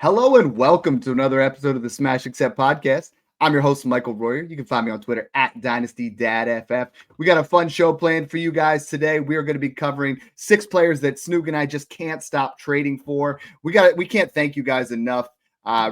Hello and welcome to another episode of the Smash Accept podcast. I'm your host, Michael Royer. You can find me on Twitter at DynastyDad FF. We got a fun show planned for you guys today. We are going to be covering 6 players that Snoog and I just can't stop trading for. We can't thank you guys enough.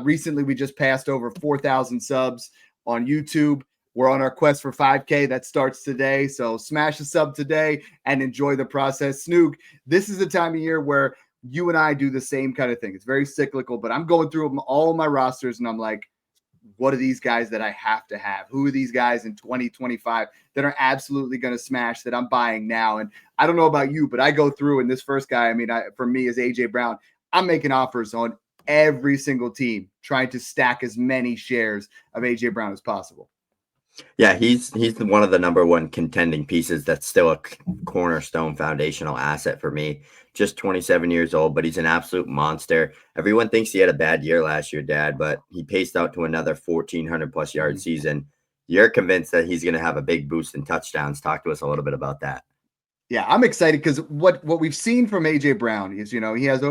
Recently, we just passed over 4,000 subs on YouTube. We're on our quest for 5K. That starts today. So smash a sub today and enjoy the process. Snoog, this is the time of year where you and I do the same kind of thing. It's very cyclical, but I'm going through all of my rosters and I'm like, what are these guys that I have to have? Who are these guys in 2025 that are absolutely going to smash that I'm buying now? And I don't know about you, but I go through, and this first guy, for me is AJ Brown. I'm making offers on every single team, trying to stack as many shares of AJ Brown as possible. Yeah, he's one of the number one contending pieces that's still a cornerstone foundational asset for me. Just 27 years old, but he's an absolute monster. Everyone thinks he had a bad year last year, Dad, but he paced out to another 1,400 plus yard season. You're convinced that he's going to have a big boost in touchdowns. Talk to us a little bit about that. Yeah, I'm excited because what we've seen from AJ Brown is, he has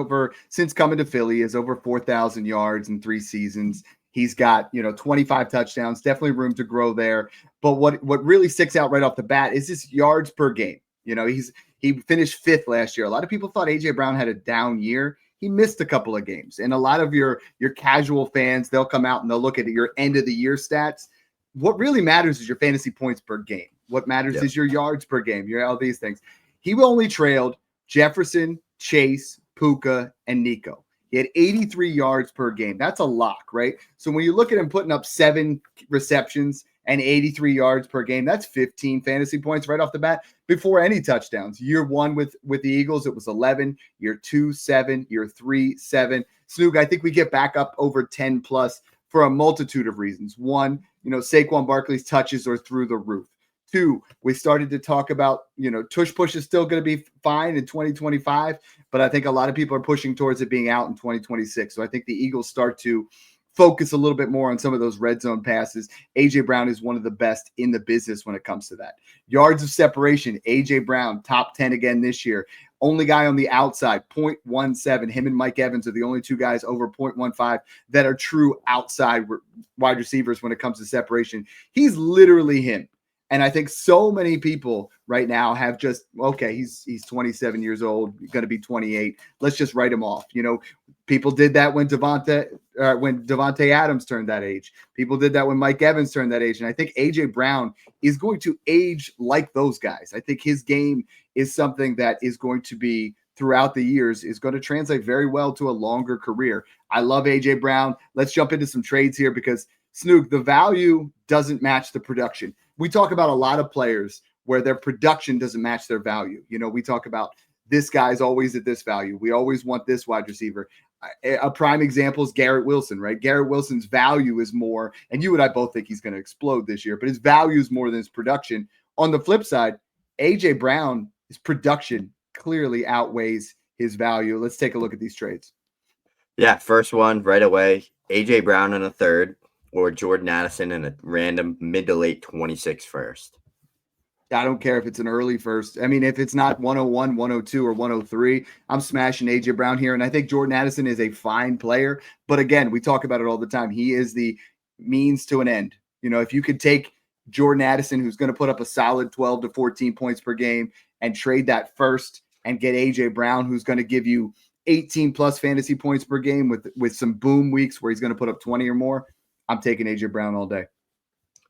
since coming to Philly, is over 4,000 yards in 3 seasons. He's got, 25 touchdowns, definitely room to grow there. But what really sticks out right off the bat is his yards per game. He finished 5th last year. A lot of people thought AJ Brown had a down year. He missed a couple of games. And a lot of your casual fans, they'll come out and they'll look at your end of the year stats. What really matters is your fantasy points per game. What matters is your yards per game, all these things. He only trailed Jefferson, Chase, Puka, and Nico. He had 83 yards per game. That's a lock, right? So when you look at him putting up 7 receptions and 83 yards per game, that's 15 fantasy points right off the bat before any touchdowns. Year 1 with the Eagles, it was 11. Year 2, 7. Year 3, 7. Snoog, I think we get back up over 10 plus for a multitude of reasons. 1, Saquon Barkley's touches are through the roof. 2, we started to talk about, tush push is still going to be fine in 2025, but I think a lot of people are pushing towards it being out in 2026. So I think the Eagles start to focus a little bit more on some of those red zone passes. AJ Brown is one of the best in the business when it comes to that. Yards of separation, AJ Brown, top 10 again this year. Only guy on the outside, 0.17. Him and Mike Evans are the only 2 guys over 0.15 that are true outside wide receivers when it comes to separation. He's literally him. And I think so many people right now have just, okay, he's 27 years old, going to be 28. Let's just write him off. People did that when Devontae Adams turned that age. People did that when Mike Evans turned that age. And I think AJ Brown is going to age like those guys. I think his game is something that is going to be throughout the years is going to translate very well to a longer career. I love AJ Brown. Let's jump into some trades here because Snoog, the value doesn't match the production. We talk about a lot of players where their production doesn't match their value. We talk about this guy's always at this value. We always want this wide receiver. A prime example is Garrett Wilson, right? Garrett Wilson's value is more, and you and I both think he's going to explode this year, but his value is more than his production. On the flip side, AJ Brown, his production clearly outweighs his value. Let's take a look at these trades. Yeah, first one right away, AJ Brown in a 3rd. Or Jordan Addison in a random mid to late 26 first. I don't care if it's an early first. If it's not 101, 102, or 103, I'm smashing AJ Brown here. And I think Jordan Addison is a fine player. But again, we talk about it all the time. He is the means to an end. If you could take Jordan Addison, who's going to put up a solid 12 to 14 points per game, and trade that first and get AJ Brown, who's going to give you 18 plus fantasy points per game with some boom weeks where he's going to put up 20 or more, I'm taking AJ Brown all day.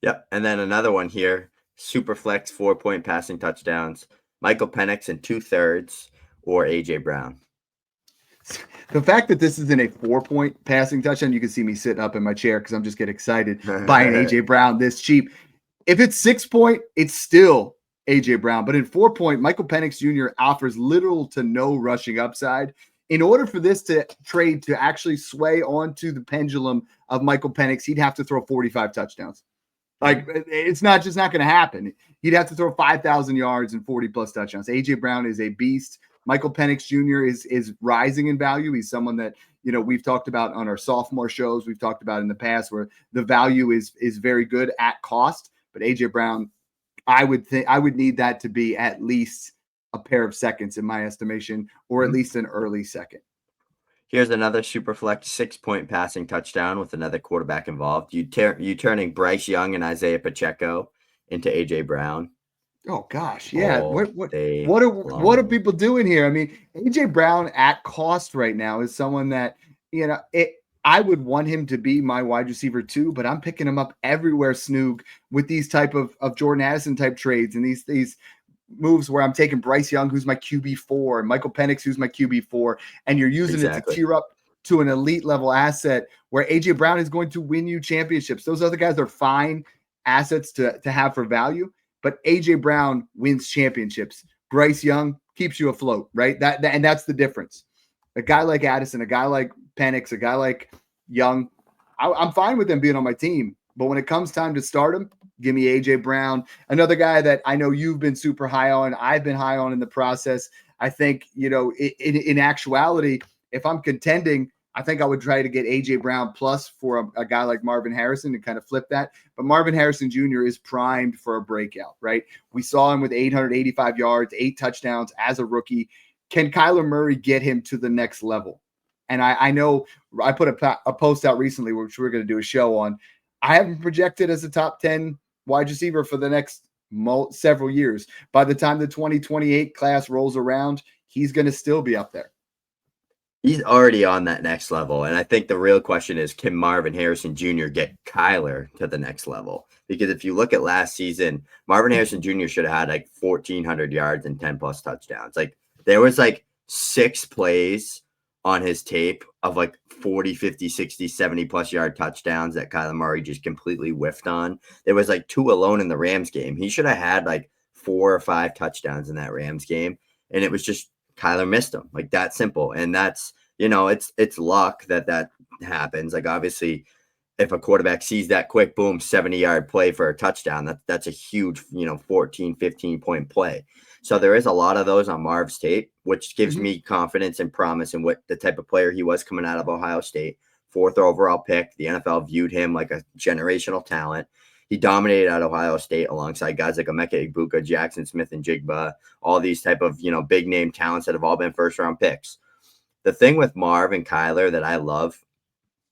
Yep. And then another one here, super flex 4-point passing touchdowns, Michael Penix in 2/3 or AJ Brown. The fact that this is in a 4-point passing touchdown, you can see me sitting up in my chair because I'm just getting excited buying AJ Brown this cheap. If it's 6-point, it's still AJ Brown. But in 4-point, Michael Penix Jr. offers little to no rushing upside. In order for this trade to actually sway onto the pendulum of Michael Penix, he'd have to throw 45 touchdowns. It's not going to happen. He'd have to throw 5,000 yards and 40 plus touchdowns. AJ Brown is a beast. Michael Penix Jr. is rising in value. He's someone that, we've talked about on our sophomore shows. We've talked about in the past where the value is very good at cost. But AJ Brown, I would need that to be at least a pair of seconds in my estimation, or at least an early second. Here's another super flex 6-point passing touchdown with another quarterback involved. You turning Bryce Young and Isaiah Pacheco into AJ Brown. Oh gosh, yeah. All What day what are long. people doing here? I mean, AJ Brown at cost right now is someone that I would want him to be my wide receiver too, but I'm picking him up everywhere, Snoog, with these type of Jordan Addison type trades and these moves where I'm taking Bryce Young, who's my QB4, and Michael Penix, who's my QB4, and you're using it to Exactly. tier up to an elite level asset where AJ Brown is going to win you championships. Those other guys are fine assets to have for value, but AJ Brown wins championships. Bryce Young keeps you afloat, right? And that's the difference. A guy like Addison, a guy like Penix, a guy like Young, I'm fine with them being on my team. But when it comes time to start him, give me AJ Brown. Another guy that I know you've been super high on, I've been high on in the process. I think, in actuality, if I'm contending, I think I would try to get AJ Brown plus for a guy like Marvin Harrison and kind of flip that. But Marvin Harrison Jr. is primed for a breakout, right? We saw him with 885 yards, 8 touchdowns as a rookie. Can Kyler Murray get him to the next level? And I know I put a post out recently, which we're going to do a show on. I have him projected as a top 10 wide receiver for the next several years. By the time the 2028 class rolls around, he's going to still be up there. He's already on that next level. And I think the real question is, can Marvin Harrison Jr. get Kyler to the next level? Because if you look at last season, Marvin Harrison Jr. should have had like 1,400 yards and 10 plus touchdowns. Like there was like 6 plays on his tape of like 40, 50, 60, 70 plus yard touchdowns that Kyler Murray just completely whiffed on. There was like 2 alone in the Rams game. He should have had like 4 or 5 touchdowns in that Rams game. And it was just Kyler missed them, like that simple. And that's, it's luck that happens. Like obviously if a quarterback sees that quick, boom, 70-yard play for a touchdown, that's a huge, 14, 15-point play. So there is a lot of those on Marv's tape, which gives me confidence and promise in what the type of player he was coming out of Ohio State. 4th overall pick. The NFL viewed him like a generational talent. He dominated at Ohio State alongside guys like Emeka Egbuka, Jackson Smith, and Jigba, all these type of, big name talents that have all been first-round picks. The thing with Marv and Kyler that I love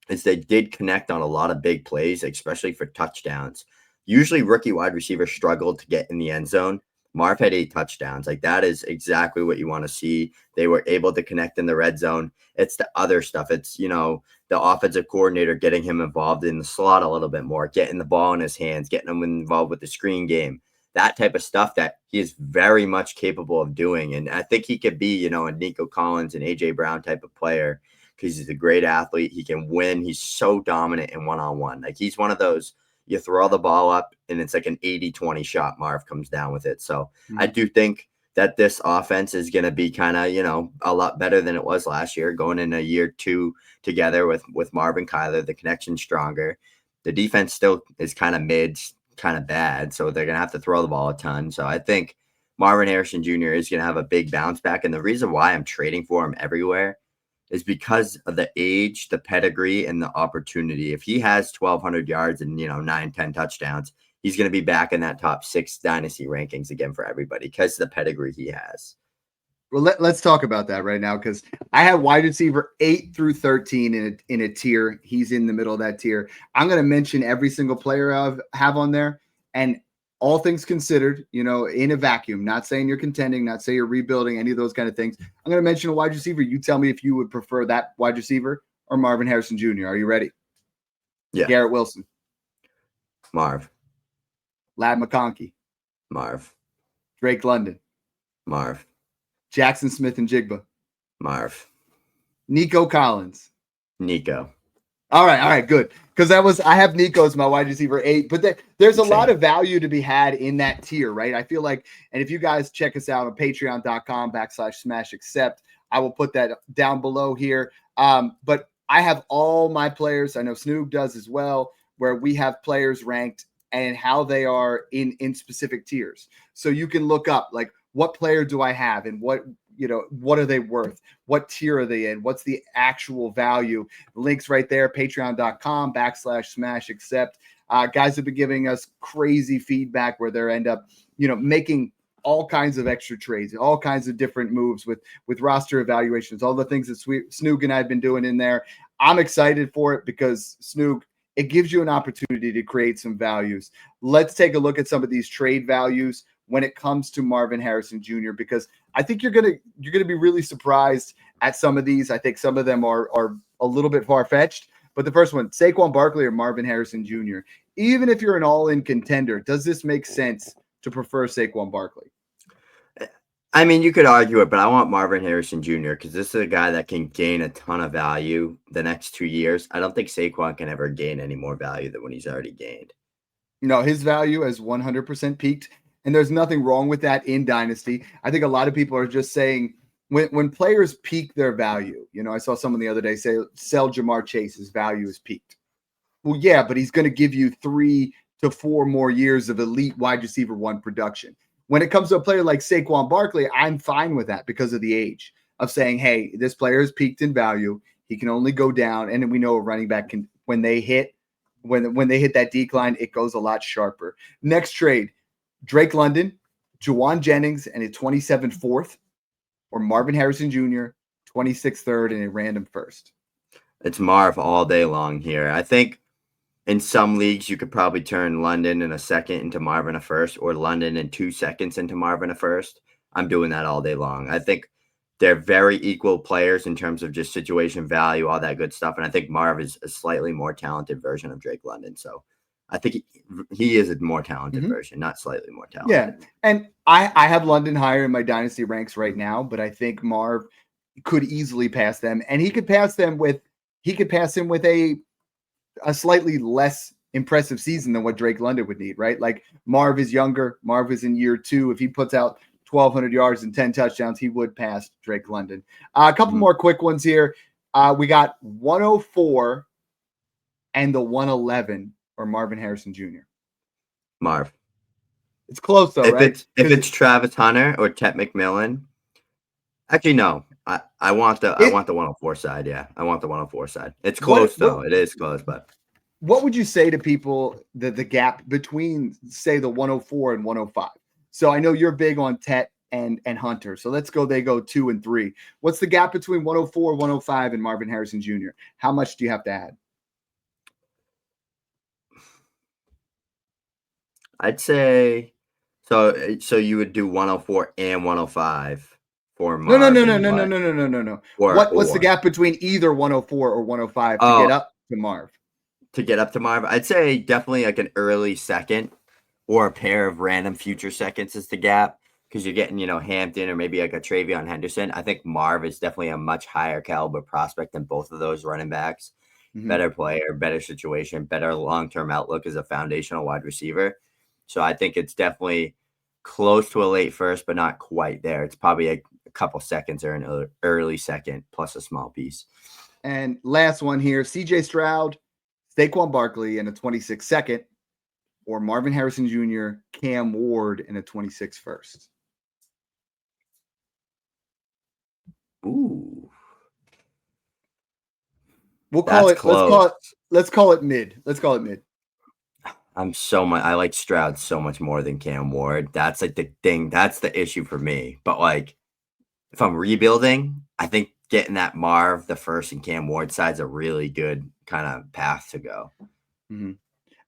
is they did connect on a lot of big plays, especially for touchdowns. Usually rookie wide receivers struggled to get in the end zone. Marv had 8 touchdowns. Like that is exactly what you want to see. They were able to connect in the red zone. It's the other stuff. It's, the offensive coordinator getting him involved in the slot a little bit more, getting the ball in his hands, getting him involved with the screen game, that type of stuff that he is very much capable of doing. And I think he could be, a Nico Collins and AJ Brown type of player because he's a great athlete. He can win. He's so dominant in one-on-one. Like he's one of those, you throw the ball up and it's like an 80-20 shot. Marv comes down with it. So I do think that this offense is going to be kind of, a lot better than it was last year, going in a year 2 together with Marv and Kyler. The connection's stronger. The defense still is kind of mid, kind of bad. So they're going to have to throw the ball a ton. So I think Marvin Harrison Jr. is going to have a big bounce back. And the reason why I'm trading for him everywhere is because of the age, the pedigree, and the opportunity. If he has 1,200 yards and, 9, 10 touchdowns, he's going to be back in that top 6 dynasty rankings again for everybody because of the pedigree he has. Well, let's talk about that right now because I have wide receiver 8 through 13 in a tier. He's in the middle of that tier. I'm going to mention every single player I have on there, and all things considered, in a vacuum, not saying you're contending, not saying you're rebuilding, any of those kind of things. I'm going to mention a wide receiver. You tell me if you would prefer that wide receiver or Marvin Harrison Jr. Are you ready? Yeah. Garrett Wilson. Marv. Ladd McConkey. Marv. Drake London. Marv. Jackson Smith and Jigba. Marv. Nico Collins. Nico. All right, good. Because I have Nico as my wide receiver 8, but there's a lot of value to be had in that tier, right? I feel like, and if you guys check us out on patreon.com/smashaccept, I will put that down below here. But I have all my players, I know Snoog does as well, where we have players ranked and how they are in specific tiers. So you can look up like what player do I have and what are they worth? What tier are they in? What's the actual value? Links right there, patreon.com/smashaccept. Guys have been giving us crazy feedback where they end up, making all kinds of extra trades, all kinds of different moves with roster evaluations, all the things that Snoog and I have been doing in there. I'm excited for it because Snoog, it gives you an opportunity to create some values. Let's take a look at some of these trade values when it comes to Marvin Harrison Jr., because I think you're gonna be really surprised at some of these. I think some of them are a little bit far-fetched. But the first one, Saquon Barkley or Marvin Harrison Jr. Even if you're an all-in contender, does this make sense to prefer Saquon Barkley? I mean, you could argue it, but I want Marvin Harrison Jr. because this is a guy that can gain a ton of value the next 2 years. I don't think Saquon can ever gain any more value than what he's already gained. No, his value has 100% peaked, and there's nothing wrong with that in Dynasty. I think a lot of people are just saying when players peak their value, I saw someone the other day say, sell Jamar Chase, his value is peaked. Well, yeah, but he's going to give you 3 to 4 more years of elite wide receiver 1 production. When it comes to a player like Saquon Barkley, I'm fine with that because of the age of saying, hey, this player is peaked in value. He can only go down. And we know a running back can, when they hit that decline, it goes a lot sharper. Next trade, Drake London, Juwan Jennings, and a 27 fourth, or Marvin Harrison Jr., 26 third, and a random first. It's Marv all day long here. I think in some leagues, you could probably turn London in a second into Marvin a first, or London in 2 seconds into Marvin a first. I'm doing that all day long. I think they're very equal players in terms of just situation value, all that good stuff. And I think Marv is a slightly more talented version of Drake London. So I think he is a more talented version, not slightly more talented. Yeah. And I have London higher in my dynasty ranks right now, but I think Marv could easily pass them. And he could pass him with a slightly less impressive season than what Drake London would need, right? Like Marv is younger. Marv is in year 2. If he puts out 1,200 yards and 10 touchdowns, he would pass Drake London. A couple more quick ones here. We got 104 and the 111 or Marvin Harrison Jr. Marv. It's close though, right? If it's Travis Hunter or Tet McMillan, actually no. I want the 104 side. Yeah, I want the 104 side. It's close though. It is close, but what would you say to people the gap between, say, the 104 and 105? So I know you're big on Tet and Hunter. So let's go. They go 2 and 3. What's the gap between 104, 105, and Marvin Harrison Jr.? How much do you have to add? I'd say so. You would do 104 and 105. For Marvin, No. What's the gap between either 104 or 105 to get up to Marv? To get up to Marv, I'd say definitely like an early second or a pair of random future seconds is the gap because you're getting, Hampton or maybe like a Travion Henderson. I think Marv is definitely a much higher caliber prospect than both of those running backs. Better player, better situation, better long-term outlook as a foundational wide receiver. So I think it's definitely close to a late first, but not quite there. It's probably a couple seconds or an early second plus a small piece. And last one here, CJ Stroud, Saquon Barkley in a 26 second, or Marvin Harrison Jr., Cam Ward in a 26 first. Ooh. Let's call it mid. I like Stroud so much more than Cam Ward. That's like the thing. That's the issue for me. But like, if I'm rebuilding, I think getting that Marv, the first, and Cam Ward side's a really good kind of path to go.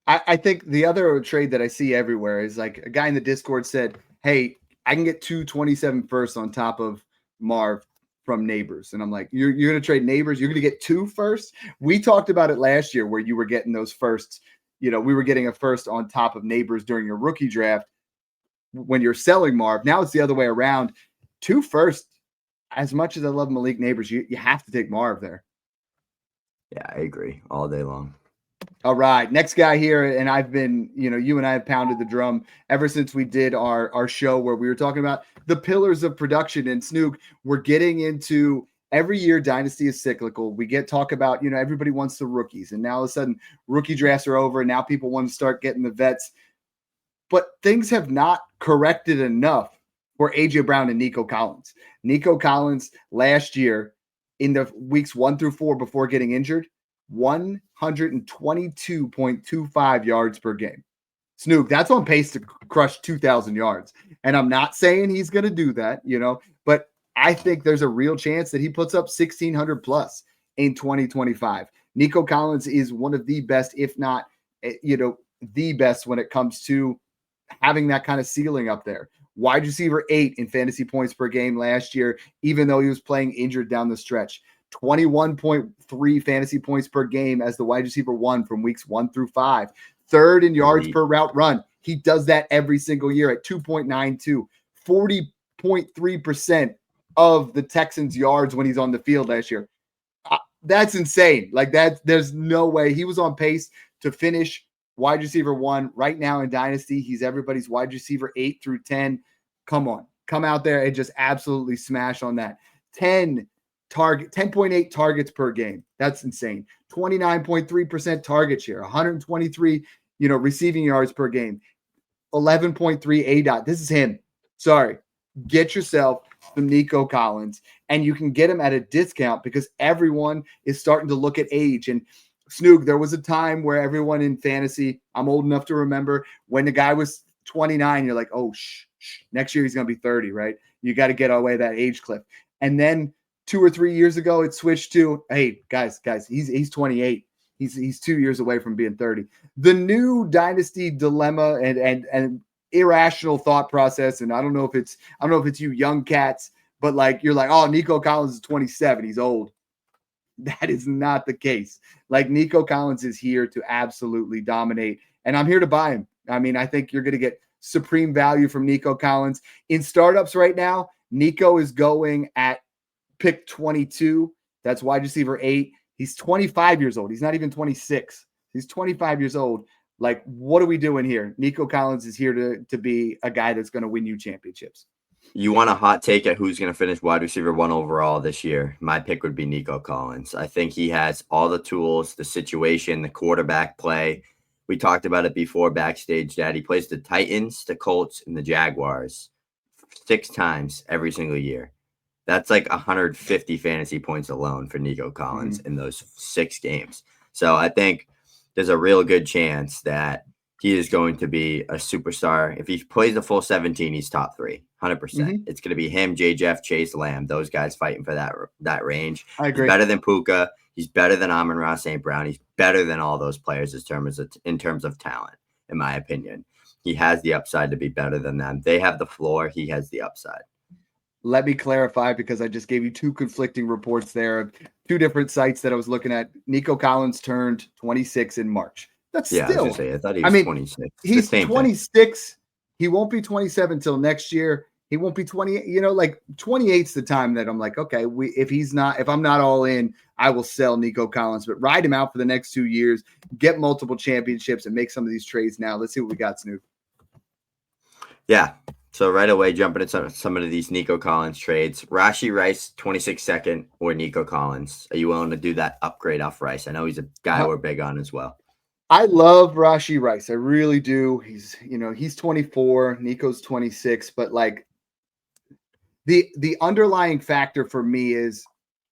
I think the other trade that I see everywhere is like a guy in the Discord said, hey, I can get 227 firsts on top of Marv from Neighbors. And I'm like, you're going to trade Neighbors? You're going to get 2 firsts? We talked about it last year where you were getting those firsts. We were getting a first on top of Neighbors during your rookie draft when you're selling Marv. Now it's the other way around. 2 firsts. As much as I love Malik Neighbors, you have to take Marv there. Yeah, I agree all day long. All right. Next guy here. And I've been, you and I have pounded the drum ever since we did our show where we were talking about the pillars of production. And Snoog, we're getting into every year Dynasty is cyclical. We talk about, everybody wants the rookies. And now all of a sudden rookie drafts are over. And now people want to start getting the vets. But things have not corrected enough for A.J. Brown and Nico Collins. Nico Collins last year in the weeks 1 through 4 before getting injured, 122.25 yards per game. Snoog, that's on pace to crush 2,000 yards. And I'm not saying he's going to do that, but I think there's a real chance that he puts up 1,600 plus in 2025. Nico Collins is one of the best, if not, the best when it comes to having that kind of ceiling up there. Wide receiver 8 in fantasy points per game last year, even though he was playing injured down the stretch. 21.3 fantasy points per game as the wide receiver 1 from weeks 1 through 5. Third in yards per route run. He does that every single year at 2.92. 40.3% of the Texans' yards when he's on the field last year. That's insane. Like that, there's no way. He was on pace to finish wide receiver 1 right now in Dynasty. He's everybody's wide receiver 8 through 10. Come on. Come out there and just absolutely smash on that. 10.8 targets per game. That's insane. 29.3% target share, 123, receiving yards per game, 11.3 ADOT. This is him. Sorry. Get yourself some Nico Collins, and you can get him at a discount because everyone is starting to look at age. And Snoog, there was a time where everyone in fantasy, I'm old enough to remember when the guy was 29, you're like, oh, next year he's going to be 30, right? You got to get away that age cliff. And then 2 or 3 years ago, it switched to, hey, guys, he's 28. He's 2 years away from being 30. The new dynasty dilemma and irrational thought process, and I don't know if it's you young cats, but like you're like, oh, Nico Collins is 27, he's old. That is not the case. Like Nico Collins is here to absolutely dominate, and I'm here to buy him. I mean, I think you're going to get supreme value from Nico Collins in startups right now. Nico is going at pick 22. That's wide receiver 8. He's 25 years old. He's not even 26. He's 25 years old. Like, what are we doing here? Nico Collins is here to be a guy that's going to win you championships. You want a hot take at who's going to finish wide receiver 1 overall this year? My pick would be Nico Collins. I think he has all the tools, the situation, the quarterback play. We talked about it before backstage, Dad. He plays the Titans, the Colts, and the Jaguars 6 times every single year. That's like 150 fantasy points alone for Nico Collins in those 6 games. So I think there's a real good chance that he is going to be a superstar. If he plays the full 17, he's top 3, 100%. It's going to be him, J. Jeff, Chase, Lamb, those guys fighting for that range. I agree. He's better than Puka. He's better than Amon-Ra St. Brown. He's better than all those players in terms of talent, in my opinion. He has the upside to be better than them. They have the floor. He has the upside. Let me clarify because I just gave you 2 conflicting reports there of 2 different sites that I was looking at. Nico Collins turned 26 in March. That's still. I was going to say, I thought he was 26. He's 26. He won't be 27 until next year. He won't be 28. 28's the time that I'm like, okay, if I'm not all in, I will sell Nico Collins, but ride him out for the next 2 years, get multiple championships, and make some of these trades now. Let's see what we got, Snoop. Yeah. So right away, jumping into some of these Nico Collins trades. Rashee Rice, 26 second, or Nico Collins. Are you willing to do that upgrade off Rice? I know he's a guy we're big on as well. I love Rashee Rice. I really do. He's 24. Nico's 26. But like the underlying factor for me is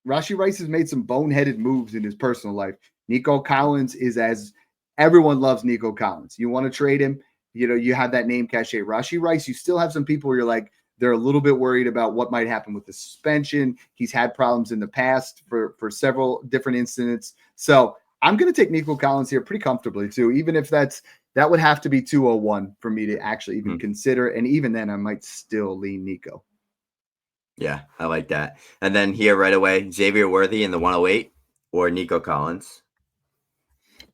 Rashee Rice has made some boneheaded moves in his personal life. Nico Collins is as everyone loves Nico Collins. You want to trade him. You have that name cachet. Rashee Rice, you still have some people where you're like, they're a little bit worried about what might happen with the suspension. He's had problems in the past for several different incidents. So I'm going to take Nico Collins here pretty comfortably too, even if that would have to be 201 for me to actually even consider. And even then I might still lean Nico. Yeah, I like that. And then here right away, Xavier Worthy in the 108 or Nico Collins.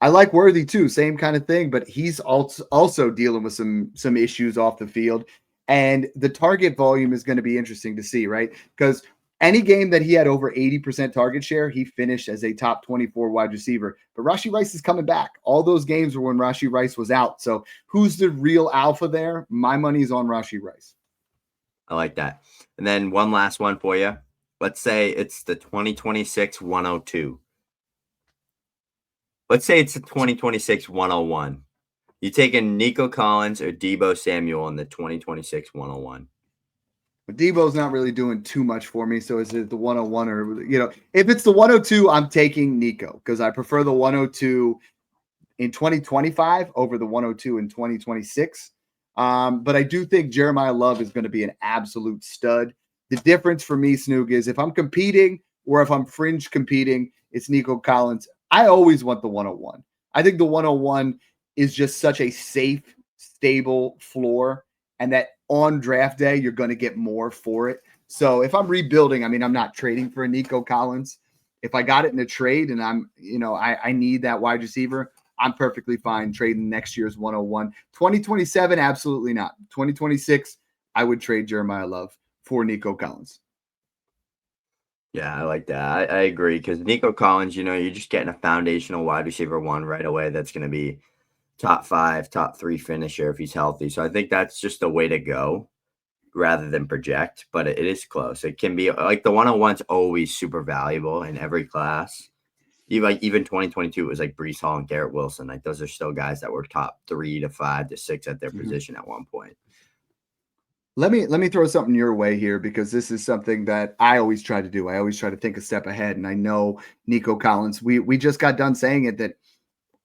I like Worthy too, same kind of thing, but he's also dealing with some issues off the field, and the target volume is going to be interesting to see, right? Because any game that he had over 80% target share, he finished as a top 24 wide receiver. But Rashee Rice is coming back. All those games were when Rashee Rice was out. So who's the real alpha there? My money's on Rashee Rice. I like that. And then one last one for you. Let's say it's the 2026 102. Let's say it's a 2026 101. You taking Nico Collins or Deebo Samuel in the 2026 101? But Deebo's not really doing too much for me. So is it the 101 or, if it's the 102, I'm taking Nico because I prefer the 102. in 2025 over the 102 in 2026. But I do think Jeremiah Love is going to be an absolute stud. The difference for me, Snoog, is if I'm competing or if I'm fringe competing, it's Nico Collins. I always want the 101. I think the 101 is just such a safe, stable floor, and that on draft day, you're going to get more for it. So if I'm rebuilding, I mean, I'm not trading for a Nico Collins. If I got it in a trade and I need that wide receiver, I'm perfectly fine trading next year's 101. 2027, absolutely not. 2026, I would trade Jeremiah Love for Nico Collins. Yeah, I like that. I agree, because Nico Collins, you're just getting a foundational wide receiver one right away that's going to be top 5, top 3 finisher if he's healthy. So I think that's just the way to go rather than project, but it is close. It can be like the 101's always super valuable in every class. Even 2022 was like Breece Hall and Garrett Wilson. Like those are still guys that were top 3 to 5 to 6 at their position at one point. Let me throw something your way here, because this is something that I always try to do. I always try to think a step ahead, and I know Nico Collins. We just got done saying it, that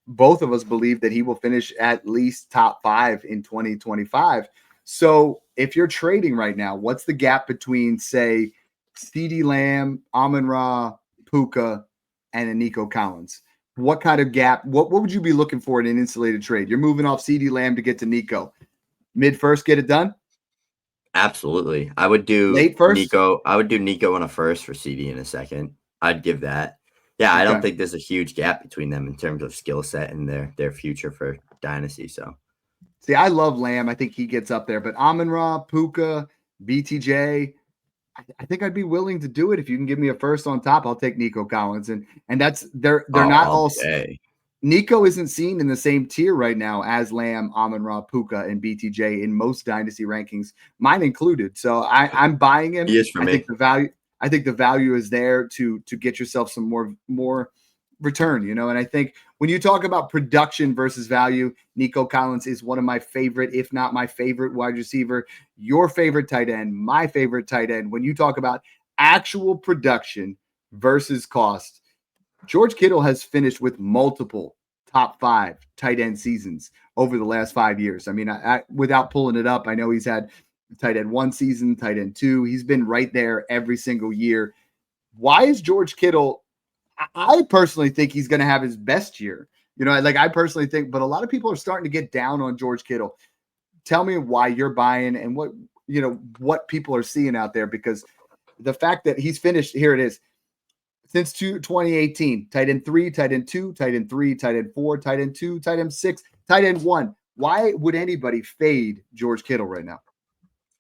both of us believe that he will finish at least top 5 in 2025. So if you're trading right now, what's the gap between, say, CeeDee Lamb, Amon-Ra, Puka, and a Nico Collins? What kind of gap? What would you be looking for in an insulated trade? You're moving off CeeDee Lamb to get to Nico. Mid-first, get it done? Absolutely. I would do Late first? Nico. I would do Nico in a first for CD in a second. I'd give that. Yeah, I don't think there's a huge gap between them in terms of skill set and their future for Dynasty. So, see, I love Lamb. I think he gets up there, but Amon-Ra, Puka, BTJ, I think I'd be willing to do it. If you can give me a first on top, I'll take Nico Collins. And that's they're not all day. Nico isn't seen in the same tier right now as Lamb, Amon-Ra, Puka, and BTJ in most Dynasty rankings, mine included. So I'm buying him. He is for me. I think the value is there to get yourself some more return, and I think when you talk about production versus value, Nico Collins is one of my favorite, if not my favorite wide receiver, your favorite tight end, my favorite tight end. When you talk about actual production versus cost, George Kittle has finished with multiple top 5 tight end seasons over the last 5 years. I mean, I without pulling it up, I know he's had tight end 1 season, tight end 2. He's been right there every single year. Why is George Kittle? I personally think he's going to have his best year. I personally think, but a lot of people are starting to get down on George Kittle. Tell me why you're buying and what people are seeing out there, because the fact that he's finished, here it is, since 2018, tight end 3, tight end 2, tight end 3, tight end 4, tight end 2, tight end 6, tight end 1. Why would anybody fade George Kittle right now?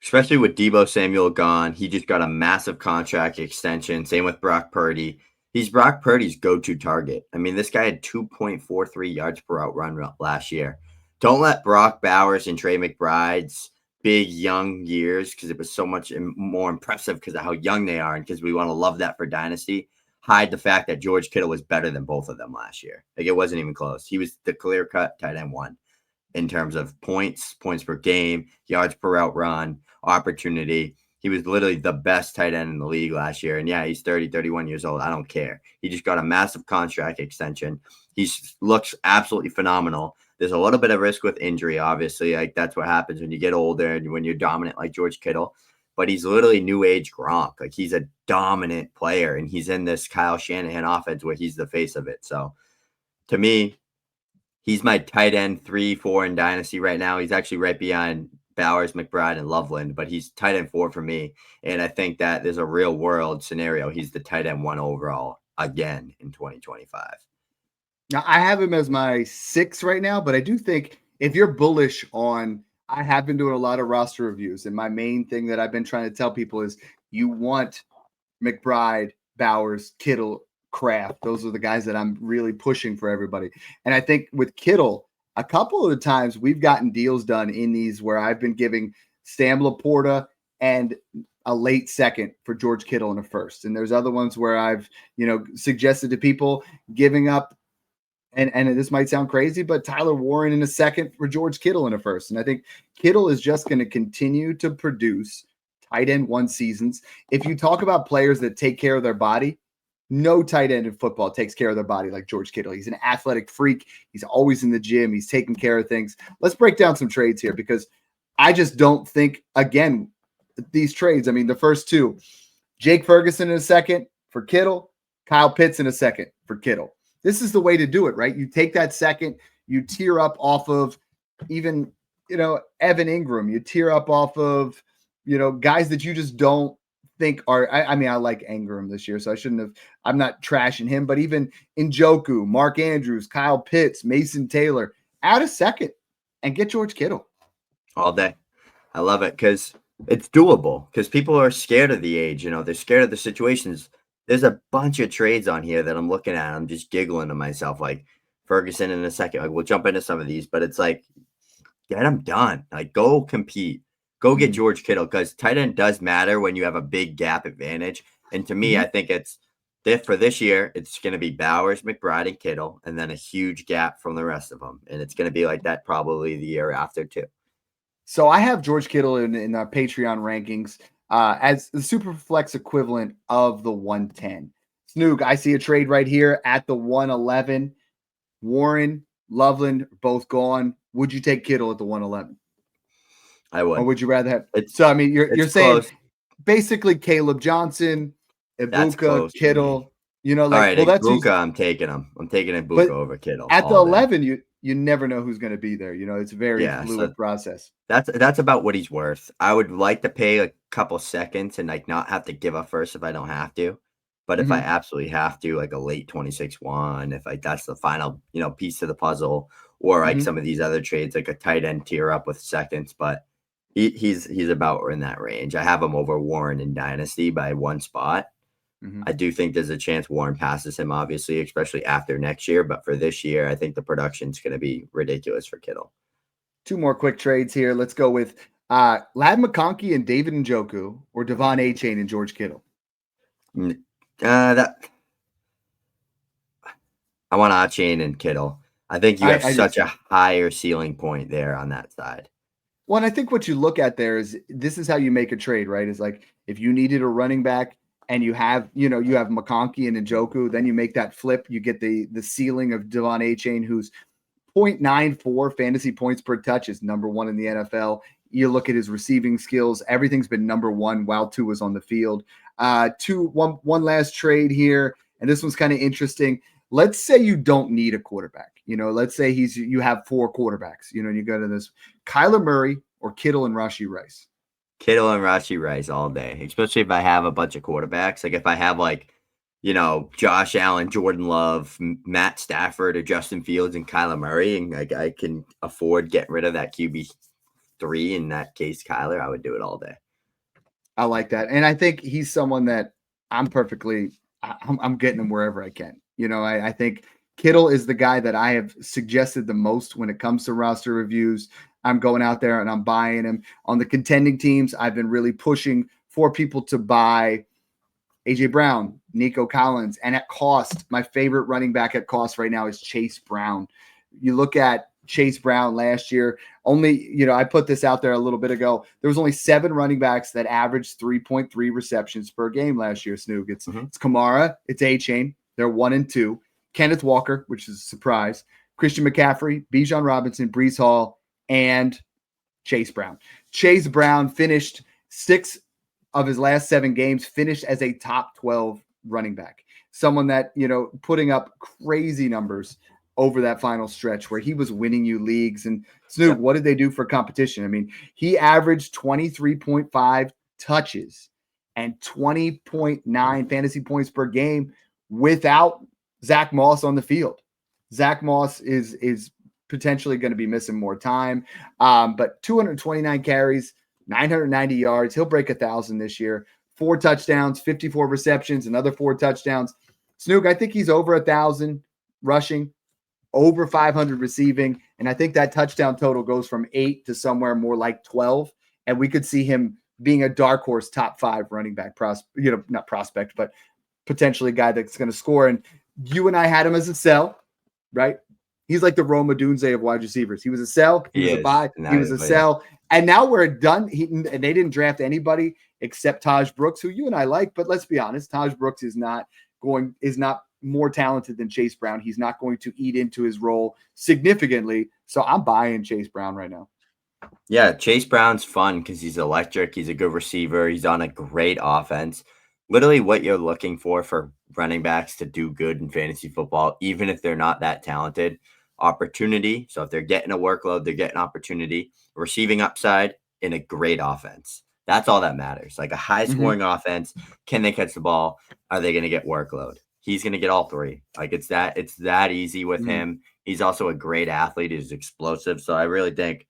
Especially with Deebo Samuel gone. He just got a massive contract extension. Same with Brock Purdy. He's Brock Purdy's go-to target. I mean, this guy had 2.43 yards per route run last year. Don't let Brock Bowers and Trey McBride's big young years, because it was so much more impressive because of how young they are and because we want to love that for Dynasty, hide the fact that George Kittle was better than both of them last year. Like, it wasn't even close. He was the clear-cut tight end 1 in terms of points per game, yards per route run, opportunity. He was literally the best tight end in the league last year. And yeah, he's 30, 31 years old. I don't care. He just got a massive contract extension. He looks absolutely phenomenal. There's a little bit of risk with injury, obviously. Like, that's what happens when you get older and when you're dominant like George Kittle. But he's literally new age Gronk. Like, he's a dominant player, and he's in this Kyle Shanahan offense where he's the face of it. So to me, he's my tight end 3, 4 in Dynasty right now. He's actually right behind Bowers, McBride, and Loveland, but he's tight end 4 for me. And I think that there's a real world scenario. He's the tight end 1 overall again in 2025. Now, I have him as my 6 right now, but I do think if you're bullish on, I have been doing a lot of roster reviews, and my main thing that I've been trying to tell people is you want McBride, Bowers, Kittle, Kraft. Those are the guys that I'm really pushing for everybody. And I think with Kittle, a couple of the times we've gotten deals done in these where I've been giving Sam Laporta and a late second for George Kittle in a first. And there's other ones where I've, suggested to people giving up, and this might sound crazy, but Tyler Warren in a second for George Kittle in a first. And I think Kittle is just going to continue to produce tight end 1 seasons. If you talk about players that take care of their body, No tight end in football takes care of their body like George Kittle. He's an athletic freak. He's always in the gym. He's taking care of things. Let's break down some trades here because I just don't think, again, these trades, I mean, the first two, Jake Ferguson in a second for Kittle, Kyle Pitts in a second for Kittle. This is the way to do it, right? You take that second, you tier up off of even, Evan Ingram. You tier up off of, guys that you just don't think are, I mean, I like Ingram this year, so I'm not trashing him, but even Njoku, Mark Andrews, Kyle Pitts, Mason Taylor, add a second and get George Kittle. All day. I love it because it's doable because people are scared of the age, they're scared of the situations. There's a bunch of trades on here that I'm looking at. I'm just giggling to myself, like Ferguson in a second. Like, we'll jump into some of these, but it's like, get them done. Like, go compete. Go get George Kittle because tight end does matter when you have a big gap advantage. And to me, I think for this year, it's going to be Bowers, McBride, and Kittle, and then a huge gap from the rest of them. And it's going to be like that probably the year after too. So I have George Kittle in our Patreon rankings as the super flex equivalent of the 110. Snoog, I see a trade right here at the 111. Warren, Loveland, both gone. Would you take Kittle at the 111? I would. Or would you rather have? So I mean, you're saying basically Caleb Johnson, Ibuka, Kittle. All right, Ibuka, I'm taking him. I'm taking Ibuka over Kittle. At the 11, you never know who's going to be there. It's a very fluid process. That's about what he's worth. I would like to pay a couple seconds and like not have to give up first if I don't have to. But if I absolutely have to, like a late 26-1, if that's the final, piece to the puzzle, or like some of these other trades, like a tight end tier up with seconds, but he's about in that range. I have him over Warren in Dynasty by one spot. I do think there's a chance Warren passes him, obviously, especially after next year. But for this year, I think the production's going to be ridiculous for Kittle. Two more quick trades here. Let's go with Ladd McConkey and David Njoku, or Devon Achane and George Kittle. I want Achane and Kittle. I think you have such a higher ceiling point there on that side. Well, and I think what you look at there is this is how you make a trade, right? It's like if you needed a running back and you have McConkey and Njoku, then you make that flip. You get the ceiling of Devon Achane, who's 0.94 fantasy points per touch, is number one in the NFL. You look at his receiving skills; everything's been number one while Tua was on the field. One last trade here, and this one's kind of interesting. Let's say you don't need a quarterback. Let's say you have four quarterbacks. And you go to this Kyler Murray or Kittle and Rashee Rice. Kittle and Rashee Rice all day, especially if I have a bunch of quarterbacks. Like if I have Josh Allen, Jordan Love, Matt Stafford, or Justin Fields and Kyler Murray, and I can afford getting rid of that QB3, in that case, Kyler, I would do it all day. I like that. And I think he's someone that I'm getting him wherever I can. I think Kittle is the guy that I have suggested the most when it comes to roster reviews. I'm going out there and I'm buying him. On the contending teams, I've been really pushing for people to buy A.J. Brown, Nico Collins, and at cost, my favorite running back at cost right now is Chase Brown. You look at Chase Brown last year, I put this out there a little bit ago. There was only 7 running backs that averaged 3.3 receptions per game last year, Snoog. It's Kamara, it's Achane. They're 1 and 2. Kenneth Walker, which is a surprise. Christian McCaffrey, Bijan Robinson, Breece Hall, and Chase Brown. Chase Brown finished 6 of his last 7 games, finished as a top 12 running back. Someone that, putting up crazy numbers over that final stretch where he was winning you leagues. And Snoog, what did they do for competition? I mean, he averaged 23.5 touches and 20.9 fantasy points per game without Zach Moss on the field. Zach Moss is potentially going to be missing more time, but 229 carries, 990 yards. He'll break 1,000 this year. 4 touchdowns, 54 receptions, another 4 touchdowns. Snoog, I think he's over 1,000 rushing, over 500 receiving, and I think that touchdown total goes from 8 to somewhere more like 12, and we could see him being a dark horse top 5 running back not prospect, but potentially a guy that's going to score. And you and I had him as a sell, right? He's like the Rome Odunze of wide receivers. He was a sell. He was a buy. He was a sell. And now we're done. And they didn't draft anybody except Taj Brooks, who you and I like. But let's be honest, Taj Brooks is not more talented than Chase Brown. He's not going to eat into his role significantly. So I'm buying Chase Brown right now. Yeah, Chase Brown's fun because he's electric. He's a good receiver. He's on a great offense. Literally what you're looking for running backs to do good in fantasy football, even if they're not that talented. Opportunity. So if they're getting a workload, they're getting opportunity, receiving upside in a great offense. That's all that matters. Like a high-scoring offense, can they catch the ball? Are they going to get workload? He's going to get all three. Like it's that easy with him. He's also a great athlete. He's explosive. So I really think,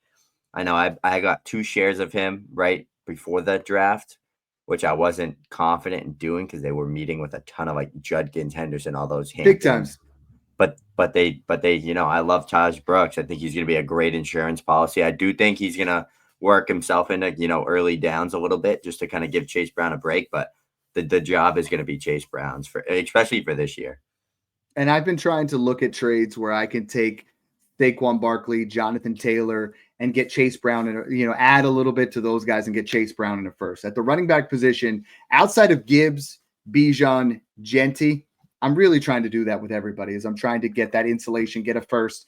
I know I got 2 shares of him right before the draft, which I wasn't confident in doing because they were meeting with a ton of like Judkins, Henderson, all those big times. But they, I love Taj Brooks. I think he's going to be a great insurance policy. I do think he's going to work himself into, early downs a little bit just to kind of give Chase Brown a break. But the job is going to be Chase Brown's especially for this year. And I've been trying to look at trades where I can take Saquon Barkley, Jonathan Taylor, and get Chase Brown and, add a little bit to those guys and get Chase Brown in a first. At the running back position, outside of Gibbs, Bijan, Genty, I'm really trying to do that with everybody as I'm trying to get that insulation, get a first,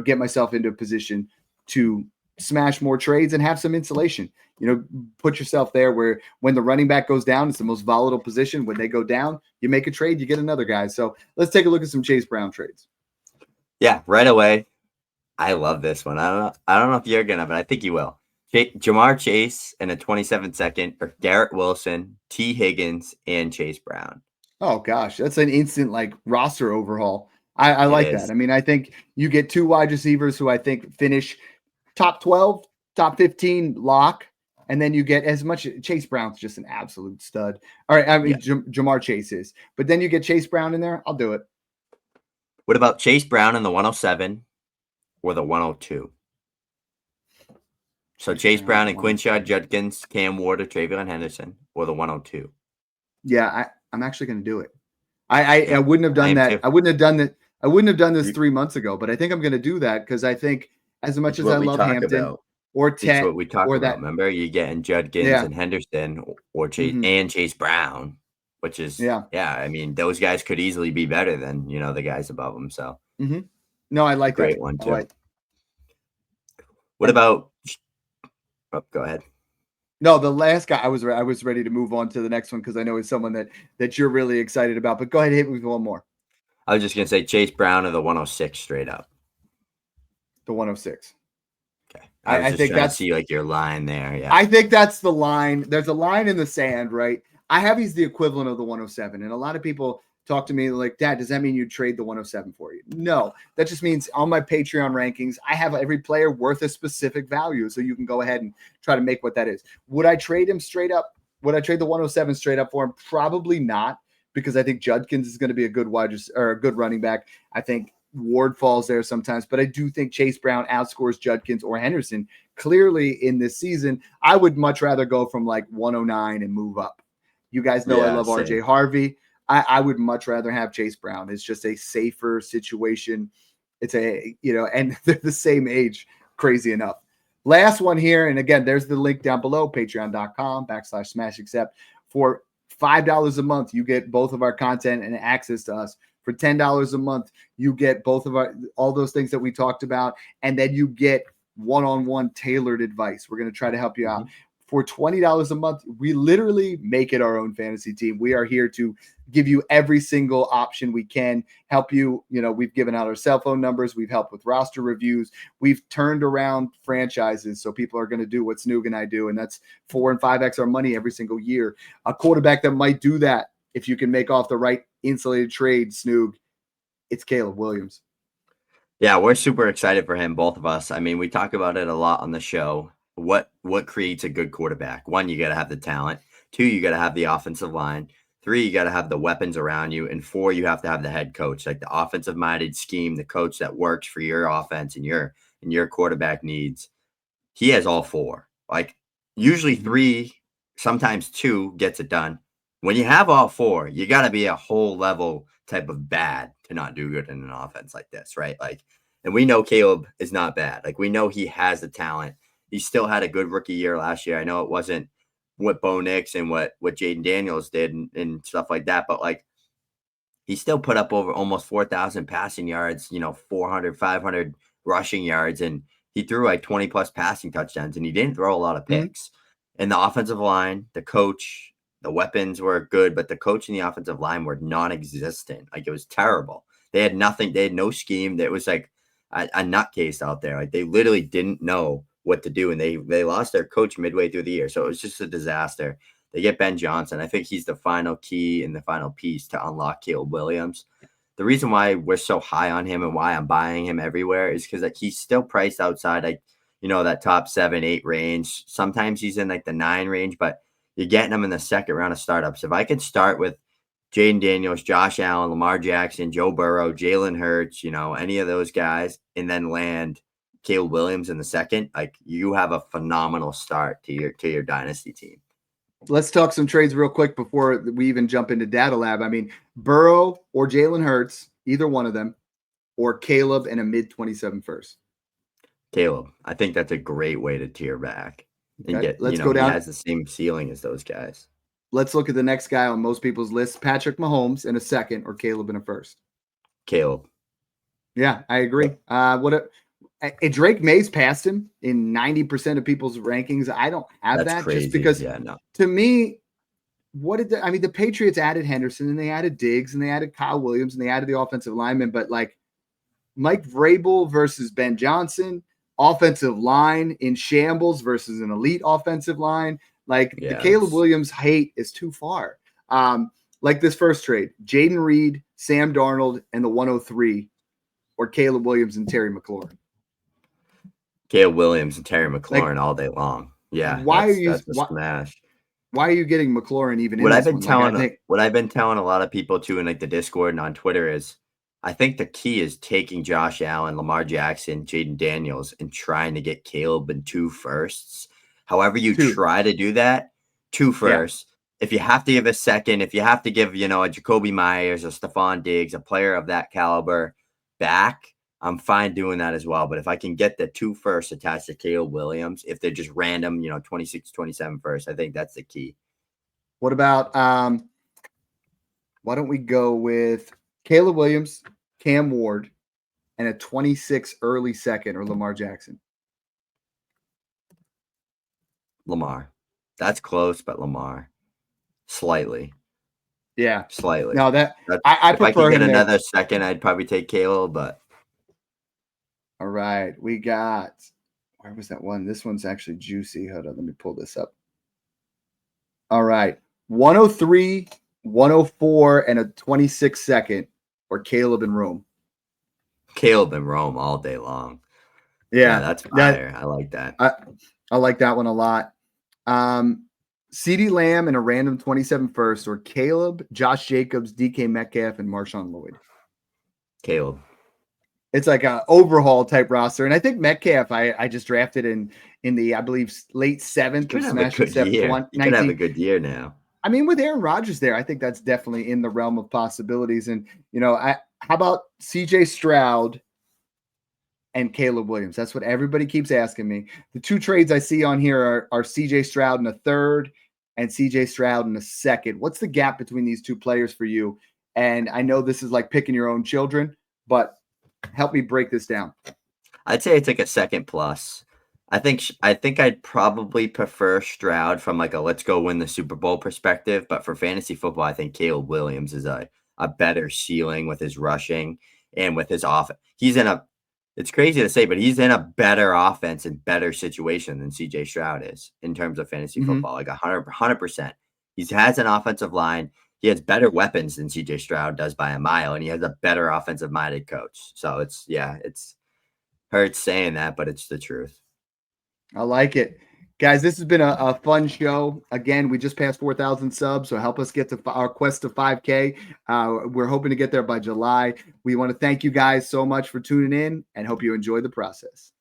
get myself into a position to smash more trades and have some insulation. Put yourself there where when the running back goes down, it's the most volatile position. When they go down, you make a trade, you get another guy. So let's take a look at some Chase Brown trades. Yeah, right away. I love this one. I don't know if you're gonna, but I think you will. Jamar Chase in a 27 second for Garrett Wilson, T. Higgins, and Chase Brown. Oh gosh, that's an instant roster overhaul. I like that. I mean, I think you get 2 wide receivers who I think finish top 12, top 15 lock, and then you get as much. Chase Brown's just an absolute stud. All right, I mean Jamar Chase is, but then you get Chase Brown in there. I'll do it. What about Chase Brown in the 107 or the 102? So Chase Brown and Quinshaw Judkins, Cam Ward, or Travion Henderson, or the 102. Yeah, I'm actually going to do it. I wouldn't have done that. I wouldn't have done that. I wouldn't have done this 3 months ago, but I think I'm going to do that because I think as much as I love Hampton or Ted, what we talked about. Remember, you getting Judkins and Henderson or Chase and Chase Brown, which is I mean, those guys could easily be better than the guys above them. So no, I like great that one too. What about? Oh, go ahead. No, the last guy I was ready to move on to the next one because I know he's someone that you're really excited about. But go ahead, hit me with one more. I was just gonna say Chase Brown or the 106 straight up. The 106. Okay, I think that's see your line there. Yeah, I think that's the line. There's a line in the sand, right? I have he's the equivalent of the 107, and a lot of people talk to me like, Dad, does that mean you trade the 107 for you? No, that just means on my Patreon rankings, I have every player worth a specific value. So you can go ahead and try to make what that is. Would I trade him straight up? Would I trade the 107 straight up for him? Probably not, because I think Judkins is going to be a good a good running back. I think Ward falls there sometimes, but I do think Chase Brown outscores Judkins or Henderson clearly in this season. I would much rather go from 109 and move up. You guys know I love RJ Harvey. I would much rather have Chase Brown. It's just a safer situation. It's and they're the same age, crazy enough. Last one here. And again, there's the link down below, patreon.com/smashaccept. For $5 a month, you get both of our content and access to us. For $10 a month, you get both of all those things that we talked about. And then you get one-on-one tailored advice. We're going to try to help you out. For $20 a month, we literally make it our own fantasy team. We are here to give you every single option we can, help you. We've given out our cell phone numbers. We've helped with roster reviews. We've turned around franchises. So people are going to do what Snoog and I do, and that's 4 and 5x our money every single year. A quarterback that might do that, if you can make off the right insulated trade, Snoog, it's Caleb Williams. Yeah, we're super excited for him, both of us. I mean, we talk about it a lot on the show. What creates a good quarterback? 1, you got to have the talent. 2, you got to have the offensive line. 3, you got to have the weapons around you. And 4, you have to have the head coach, like the offensive-minded scheme, the coach that works for your offense and your quarterback needs. He has all 4. Usually 3, sometimes 2 gets it done. When you have all 4, you got to be a whole level type of bad to not do good in an offense like this, right? And we know Caleb is not bad. We know he has the talent. He still had a good rookie year last year. I know it wasn't what Bo Nix and what Jaden Daniels did and stuff like that, but he still put up over almost 4,000 passing yards, 400, 500 rushing yards, and he threw like 20 plus passing touchdowns, and he didn't throw a lot of picks. And the offensive line, the coach, the weapons were good, but the coach and the offensive line were non-existent. Like, it was terrible. They had nothing. They had no scheme. It was like a nutcase out there. Like, they literally didn't know what to do, and they lost their coach midway through the year. So it was just a disaster. They get Ben Johnson. I think he's the final key and the final piece to unlock Caleb Williams. The reason why we're so high on him and why I'm buying him everywhere is because like he's still priced outside like that top 7-8 range. Sometimes he's in like the 9 range, but you're getting him in the second round of startups. If I could start with Jaden Daniels, Josh Allen, Lamar Jackson, Joe Burrow, Jalen Hurts, any of those guys, and then land Caleb Williams in the second, like you have a phenomenal start to your dynasty team. Let's talk some trades real quick before we even jump into Data Lab. I mean, Burrow or Jalen Hurts, either one of them, or Caleb and a mid-27 first. Caleb. I think that's a great way to tier back and get, let's go down. He has the same ceiling as those guys. Let's look at the next guy on most people's list, Patrick Mahomes in a second or Caleb in a first. Caleb. Yeah, I agree. Drake May's passed him in 90% of people's rankings. I don't have That's that crazy. Just because no. To me, the Patriots added Henderson and they added Diggs and they added Kyle Williams and they added the offensive lineman, but like Mike Vrabel versus Ben Johnson, offensive line in shambles versus an elite offensive line. Like the Caleb Williams hate is too far. Like this first trade, Jaden Reed, Sam Darnold, and the 103, or Caleb Williams and Terry McLaurin. Caleb Williams and Terry McLaurin all day long. Yeah. That's a smash. Why are you getting McLaurin even what I've been telling a lot of people too in like the Discord and on Twitter is I think the key is taking Josh Allen, Lamar Jackson, Jaden Daniels, and trying to get Caleb in 2 firsts. However you try to do that, 2 firsts. Yeah. If you have to give a second, if you have to give, a Jacoby Myers, a Stephon Diggs, a player of that caliber back, I'm fine doing that as well. But if I can get the 2 firsts attached to Caleb Williams, if they're just random, 26, 27 first, I think that's the key. What about, why don't we go with Caleb Williams, Cam Ward, and a 26 early second, or Lamar Jackson? Lamar. That's close, but Lamar. Slightly. Yeah. Slightly. No, I prefer if I could get another there. second, I'd probably take Caleb, but. All right. We got, where was that one? This one's actually juicy. Hold on. Let me pull this up. All right. 103, 104, and a 26 second, or Caleb and Rome. Caleb and Rome all day long. Yeah, that's fire. I like that. I like that one a lot. CeeDee Lamb and a random 27 first, or Caleb, Josh Jacobs, DK Metcalf, and Marshawn Lloyd. Caleb. It's like an overhaul type roster. And I think Metcalf, I just drafted in the, I believe, late 7th. Could have a good year. You could have a good year now. I mean, with Aaron Rodgers there, I think that's definitely in the realm of possibilities. And, how about CJ Stroud and Caleb Williams? That's what everybody keeps asking me. The 2 trades I see on here are CJ Stroud in a third and CJ Stroud in a second. What's the gap between these 2 players for you? And I know this is like picking your own children, but help me break this down. I'd say it's like a second plus. I think I'd probably prefer Stroud from like a let's go win the Super Bowl perspective, but for fantasy football, I think Caleb Williams is a better ceiling with his rushing and with his offense. It's crazy to say, but he's in a better offense and better situation than CJ Stroud is in terms of fantasy football, like 100%. He has an offensive line. He has better weapons than CJ Stroud does by a mile, and he has a better offensive minded coach. So it's hurts saying that, but it's the truth. I like it. Guys, this has been a fun show. Again, we just passed 4,000 subs, so help us get to our quest to 5K. We're hoping to get there by July. We want to thank you guys so much for tuning in and hope you enjoy the process.